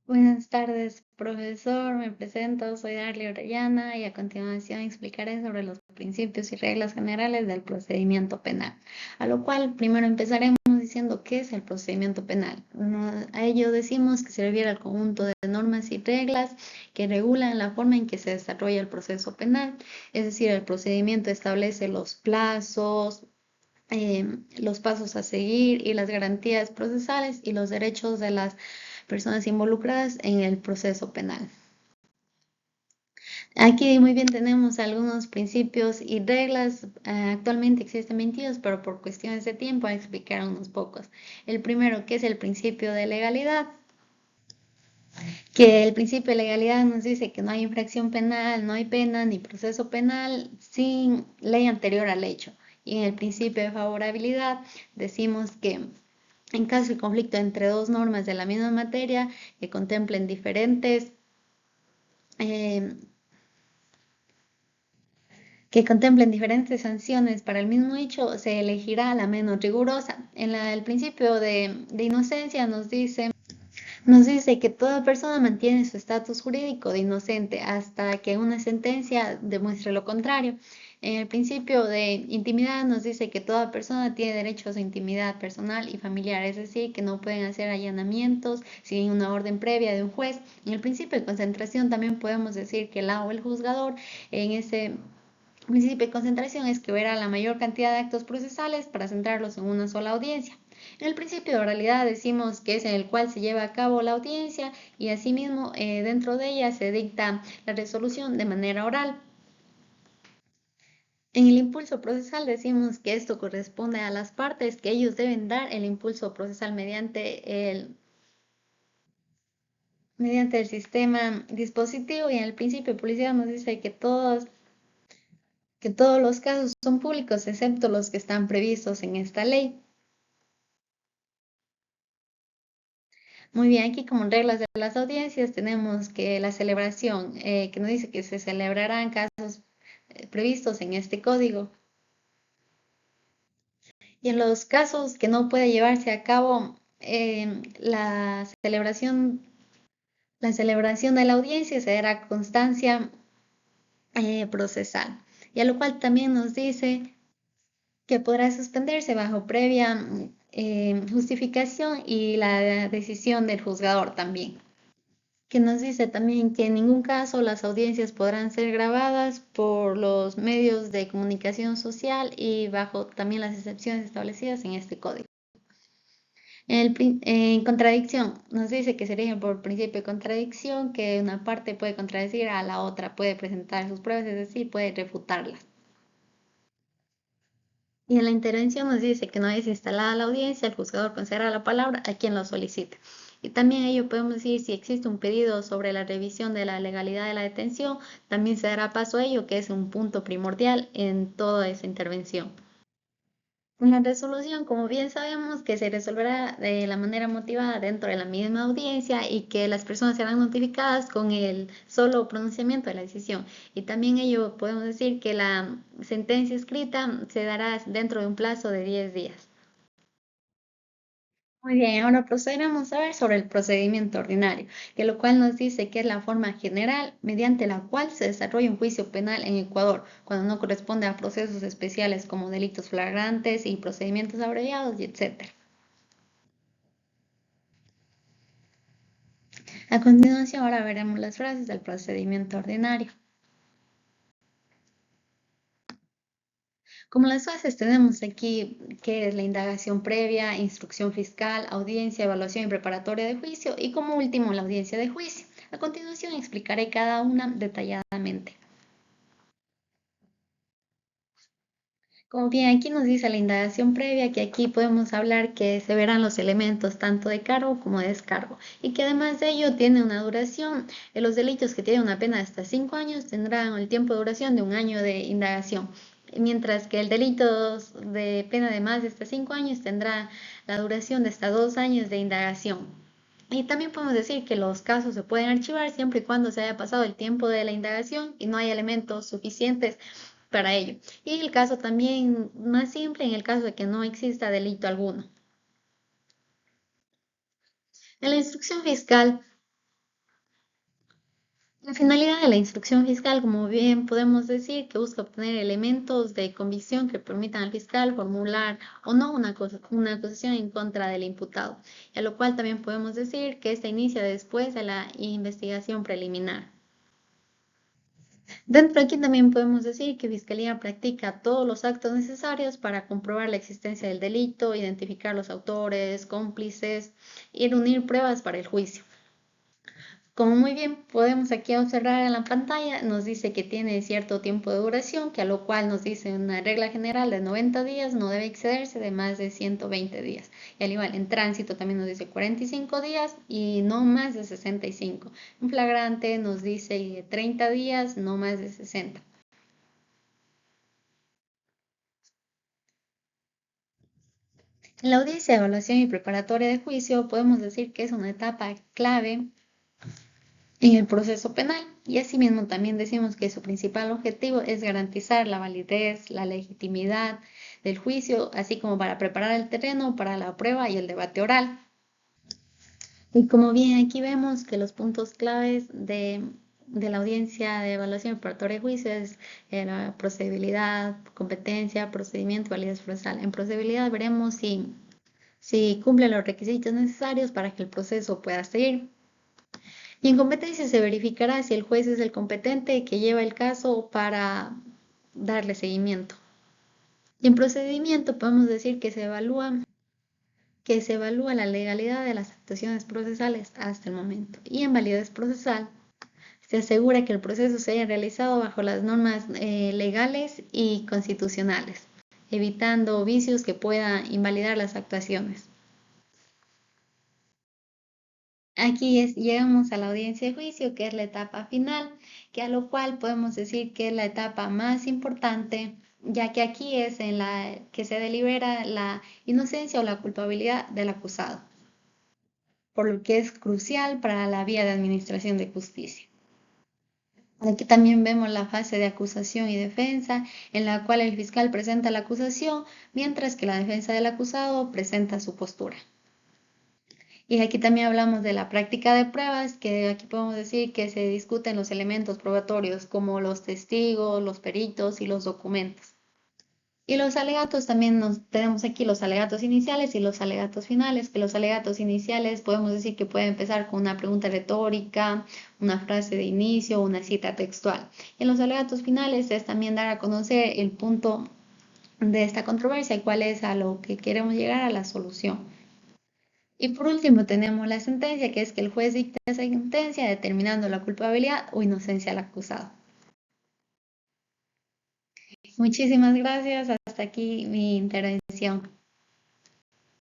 Buenas tardes, profesor. Me presento, soy Darly Orellana y a continuación explicaré sobre los principios y reglas generales del procedimiento penal. A lo cual primero empezaremos diciendo qué es el procedimiento penal. A ello decimos que se refiere al conjunto de normas y reglas que regulan la forma en que se desarrolla el proceso penal. Es decir, el procedimiento establece los plazos, los pasos a seguir y las garantías procesales y los derechos de las personas involucradas en el proceso penal. Aquí muy bien tenemos algunos principios y reglas. Actualmente existen 22, pero por cuestiones de tiempo voy a explicar unos pocos. El primero, que es el principio de legalidad, que el principio de legalidad nos dice que no hay infracción penal, no hay pena ni proceso penal sin ley anterior al hecho. Y en el principio de favorabilidad decimos que en caso de conflicto entre dos normas de la misma materia que contemplen eh, diferentes sanciones para el mismo hecho, se elegirá la menos rigurosa. El principio de inocencia nos dice que toda persona mantiene su estatus jurídico de inocente hasta que una sentencia demuestre lo contrario. En el principio de intimidad nos dice que toda persona tiene derecho a su intimidad personal y familiar, es decir, que no pueden hacer allanamientos sin una orden previa de un juez. En el principio de concentración también podemos decir que la o el juzgador en ese principio de concentración es que verá la mayor cantidad de actos procesales para centrarlos en una sola audiencia. En el principio de oralidad decimos que es en el cual se lleva a cabo la audiencia y asimismo dentro de ella se dicta la resolución de manera oral. En el impulso procesal decimos que esto corresponde a las partes, que ellos deben dar el impulso procesal mediante el sistema dispositivo, y en el principio de publicidad nos dice que todos los casos son públicos excepto los que están previstos en esta ley. Muy bien, aquí como reglas de las audiencias tenemos que la celebración, que nos dice que se celebrarán casos previstos en este código. Y en los casos que no puede llevarse a cabo la celebración de la audiencia, se dará constancia procesal. Y a lo cual también nos dice que podrá suspenderse bajo previa justificación y la decisión del juzgador también, que nos dice también que en ningún caso las audiencias podrán ser grabadas por los medios de comunicación social y bajo también las excepciones establecidas en este código. En contradicción, nos dice que se rige por principio de contradicción, que una parte puede contradecir a la otra, puede presentar sus pruebas, es decir, puede refutarlas. Y en la intervención nos dice que una vez instalada la audiencia, el juzgador concederá la palabra a quien lo solicite. Y también ello podemos decir, si existe un pedido sobre la revisión de la legalidad de la detención, también se dará paso a ello, que es un punto primordial en toda esa intervención. Una resolución, como bien sabemos, que se resolverá de la manera motivada dentro de la misma audiencia y que las personas serán notificadas con el solo pronunciamiento de la decisión. Y también ello podemos decir que la sentencia escrita se dará dentro de un plazo de 10 días. Muy bien, ahora procederemos a ver sobre el procedimiento ordinario, que lo cual nos dice que es la forma general mediante la cual se desarrolla un juicio penal en Ecuador, cuando no corresponde a procesos especiales como delitos flagrantes y procedimientos abreviados, y etc. A continuación, ahora veremos las frases del procedimiento ordinario. Como las fases tenemos aquí que es la indagación previa, instrucción fiscal, audiencia, evaluación y preparatoria de juicio, y como último la audiencia de juicio. A continuación explicaré cada una detalladamente. Como bien aquí nos dice la indagación previa, que aquí podemos hablar que se verán los elementos tanto de cargo como de descargo, y que además de ello tiene una duración. Los delitos que tienen una pena de hasta 5 años tendrán el tiempo de duración de 1 año de indagación, mientras que el delito de pena de más de hasta 5 años tendrá la duración de hasta 2 años de indagación. Y también podemos decir que los casos se pueden archivar siempre y cuando se haya pasado el tiempo de la indagación y no hay elementos suficientes para ello. Y el caso también más simple en el caso de que no exista delito alguno. En la instrucción fiscal La finalidad de la instrucción fiscal, como bien podemos decir, que busca obtener elementos de convicción que permitan al fiscal formular o no una acusación en contra del imputado, y a lo cual también podemos decir que esta inicia después de la investigación preliminar. Dentro de aquí también podemos decir que Fiscalía practica todos los actos necesarios para comprobar la existencia del delito, identificar los autores, cómplices y reunir pruebas para el juicio. Como muy bien podemos aquí observar en la pantalla, nos dice que tiene cierto tiempo de duración, que a lo cual nos dice una regla general de 90 días, no debe excederse de más de 120 días. Y al igual, en tránsito también nos dice 45 días y no más de 65. En flagrante nos dice 30 días, no más de 60. En la audiencia de evaluación y preparatoria de juicio podemos decir que es una etapa clave en el proceso penal, y asimismo también decimos que su principal objetivo es garantizar la validez, la legitimidad del juicio, así como para preparar el terreno para la prueba y el debate oral. Y como bien aquí vemos que los puntos claves de la audiencia de evaluación preparatoria de juicio es la procedibilidad, competencia, procedimiento y validez procesal. En procedibilidad veremos si cumple los requisitos necesarios para que el proceso pueda seguir. Y en competencia se verificará si el juez es el competente que lleva el caso para darle seguimiento. Y en procedimiento podemos decir que se evalúa la legalidad de las actuaciones procesales hasta el momento. Y en validez procesal se asegura que el proceso se haya realizado bajo las normas legales y constitucionales, evitando vicios que puedan invalidar las actuaciones. Aquí llegamos a la audiencia de juicio, que es la etapa final, que a lo cual podemos decir que es la etapa más importante, ya que aquí es en la que se delibera la inocencia o la culpabilidad del acusado, por lo que es crucial para la vía de administración de justicia. Aquí también vemos la fase de acusación y defensa, en la cual el fiscal presenta la acusación, mientras que la defensa del acusado presenta su postura. Y aquí también hablamos de la práctica de pruebas, que aquí podemos decir que se discuten los elementos probatorios como los testigos, los peritos y los documentos. Y los alegatos también tenemos aquí los alegatos iniciales y los alegatos finales, que los alegatos iniciales podemos decir que puede empezar con una pregunta retórica, una frase de inicio o una cita textual. Y en los alegatos finales es también dar a conocer el punto de esta controversia y cuál es a lo que queremos llegar a la solución. Y por último tenemos la sentencia, que es que el juez dicta sentencia determinando la culpabilidad o inocencia del acusado. Muchísimas gracias. Hasta aquí mi intervención.